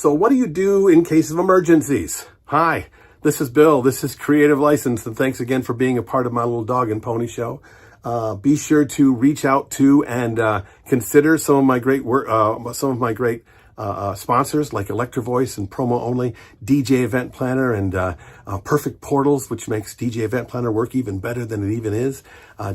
So what do you do in case of emergencies? Hi, this is Bill. This is Creative License, and thanks again for being a part of my little dog and pony show. Be sure to reach out to and consider some of my great work, sponsors like Electro Voice and Promo Only, DJ Event Planner, and Perfect Portals, which makes DJ Event Planner work even better than it even is.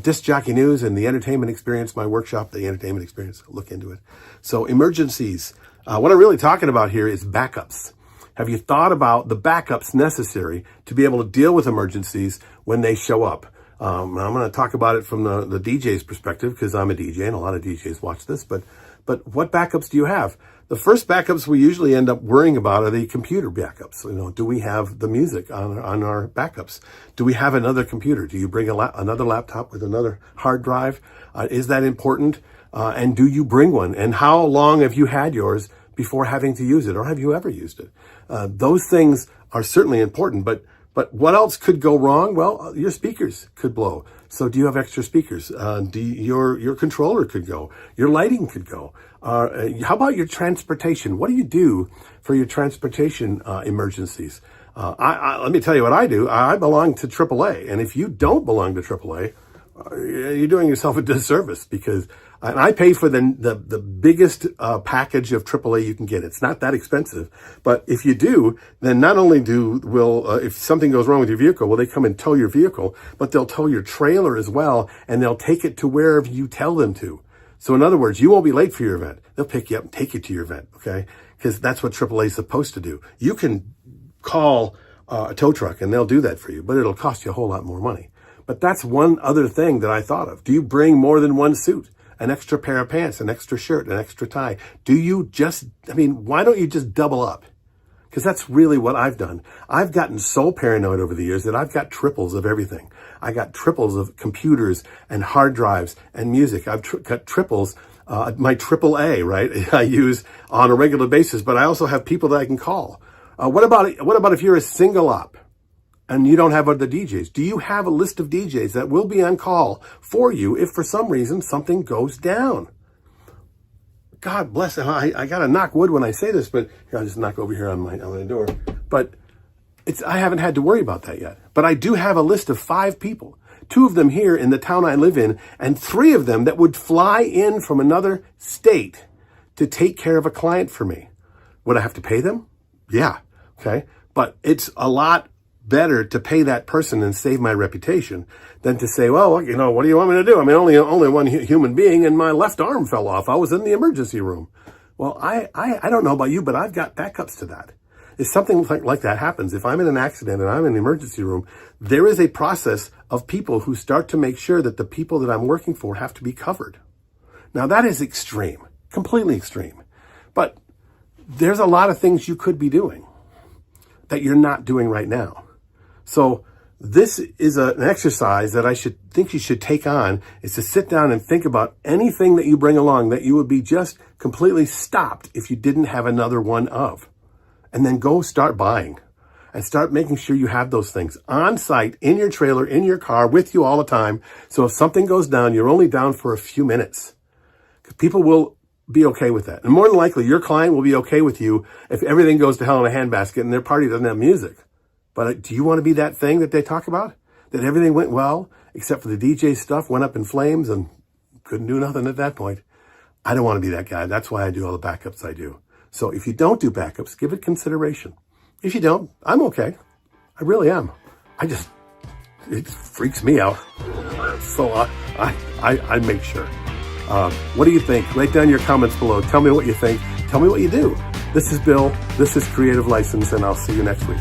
Disc Jockey News and the Entertainment Experience, my workshop, the Entertainment Experience. Look into it. So emergencies. What I'm really talking about here is backups. Have you thought about the backups necessary to be able to deal with emergencies when they show up? I'm going to talk about it from the DJ's perspective because I'm a DJ and a lot of DJs watch this. But what backups do you have? The first backups we usually end up worrying about are the computer backups. Do we have the music on our backups? Do we have another computer? Do you bring another laptop with another hard drive? Is that important? And do you bring one? And how long have you had yours before having to use it, or have you ever used it? Those things are certainly important, but what else could go wrong? Well, your speakers could blow. So do you have extra speakers? Your controller could go. Your lighting could go. How about your transportation? What do you do for your transportation emergencies? Let me tell you what I do. I belong to AAA, and if you don't belong to AAA, you're doing yourself a disservice because I pay for the biggest package of AAA you can get. It's not that expensive, but if you do, then not only will if something goes wrong with your vehicle, will they come and tow your vehicle, but they'll tow your trailer as well, and they'll take it to wherever you tell them to. So in other words, you won't be late for your event. They'll pick you up and take you to your event, okay? Because that's what AAA is supposed to do. You can call a tow truck and they'll do that for you, but it'll cost you a whole lot more money. But that's one other thing that I thought of. Do you bring more than one suit? An extra pair of pants, an extra shirt, an extra tie? Why don't you just double up? Because that's really what I've done. I've gotten so paranoid over the years that I've got triples of everything. I got triples of computers and hard drives and music. I've got triples, my AAA, right? I use on a regular basis, but I also have people that I can call. What about if you're a single op and you don't have other DJs? Do you have a list of DJs that will be on call for you if for some reason something goes down? God bless them. I got to knock wood when I say this, but here, I'll just knock over here on my door. But I haven't had to worry about that yet. But I do have a list of 5 people, 2 of them here in the town I live in, and 3 of them that would fly in from another state to take care of a client for me. Would I have to pay them? Yeah. Okay. But it's a lot better to pay that person and save my reputation than to say, well, what do you want me to do? I mean, only one human being and my left arm fell off. I was in the emergency room. Well, I don't know about you, but I've got backups to that. If something like that happens, if I'm in an accident and I'm in the emergency room, there is a process of people who start to make sure that the people that I'm working for have to be covered. Now that is extreme, completely extreme, but there's a lot of things you could be doing that you're not doing right now. So this is an exercise that I think you should take on, is to sit down and think about anything that you bring along that you would be just completely stopped if you didn't have another one of. And then go start buying and start making sure you have those things on site, in your trailer, in your car, with you all the time. So if something goes down, you're only down for a few minutes. Because people will be okay with that. And more than likely, your client will be okay with you if everything goes to hell in a handbasket and their party doesn't have music. But do you want to be that thing that they talk about? That everything went well, except for the DJ stuff went up in flames and couldn't do nothing at that point? I don't want to be that guy. That's why I do all the backups I do. So if you don't do backups, give it consideration. If you don't, I'm okay. I really am. It freaks me out. So I make sure. What do you think? Write down your comments below. Tell me what you think. Tell me what you do. This is Bill. This is Creative License, and I'll see you next week.